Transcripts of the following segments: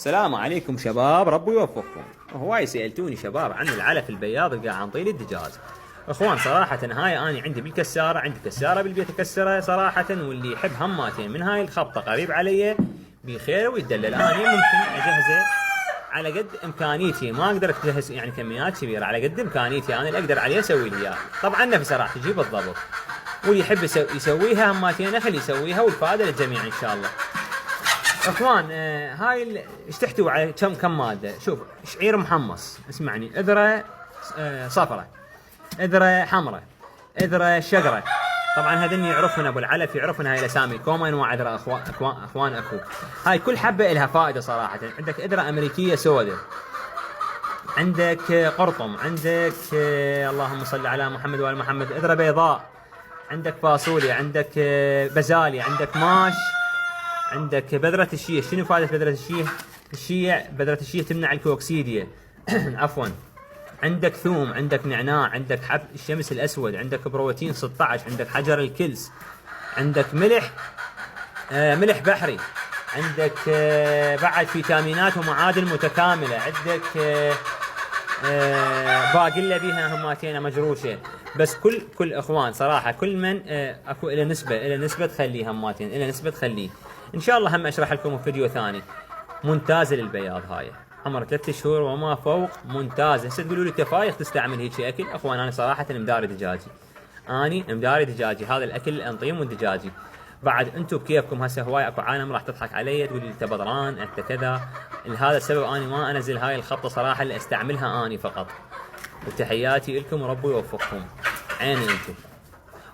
السلام عليكم شباب، ربي يوفقكم. هواي سألتوني شباب عن العلف البياض اللي قاعد نطيل الدجاج. اخوان صراحة هاي اني عندي بالكسارة، عندي كسارة بالبيت اكسرها صراحة، واللي يحب هماتين من هاي الخبطة قريب علي بخير ويدلل. اني ممكن اجهزه على قد امكانيتي، ما اقدر اجهز يعني كميات كبيرة، على قد امكانيتي انا اللي اقدر عليه اسوي لي اياها. طبعا نفسه راح تجي بالضبط، واللي يحب يسويها هماتين خليه يسويها، والفائدة للجميع ان شاء الله. اخوان هاي ايش تحتوي على كم ماده؟ شوف، شعير محمص، اسمعني، اذره صفرة، اذره حمراء، اذره شقره. طبعا هذني يعرفون ابو العلف، يعرفون هاي الاسامي، كوما انواع اذره اخوان اكو. هاي كل حبه لها فائده صراحه. عندك اذره امريكيه سوداء، عندك قرطم، عندك اللهم صل على محمد وال محمد، اذره بيضاء، عندك فاصوليا، عندك بزاليا، عندك ماش، عندك بذرة الشيا. شنو فائدة بذرة الشيا؟ بذرة الشيا تمنع الكوكسيديا عفوا. عندك ثوم، عندك نعناع، عندك حب الشمس الأسود، عندك بروتين 16، عندك حجر الكلس، عندك ملح ملح بحري، عندك بعد فيتامينات ومعادن متكاملة، عندك باقلة بيها هماتين مجروشة. بس كل اخوان صراحة كل من اكو الى نسبة تخليه هماتين، الى نسبة تخليه. ان شاء الله هم اشرح لكم في فيديو ثاني. ممتازة للبياض، هاي عمر 3 شهور وما فوق، ممتازة. هسه تقولوا لي كفاية تستعمل هيك اكل؟ اخوان انا صراحة مداري دجاجي، هذا الاكل الانطيم والدجاجي. بعد انتم بكيفكم. هسه هواي اكو عالم راح تضحك علي تقول لي انت بدران انت كذا. لهذا السبب اني ما انزل هاي الخطه صراحه، اللي استعملها اني فقط. وتحياتي لكم وربي يوفقكم. عيني انتم.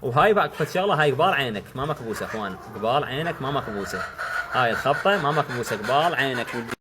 وهاي بعد شغله، هاي قبال عينك ما مكبوسه اخوان، قبال عينك ما مكبوسه. هاي الخبطه ما مكبوسه، قبال عينك.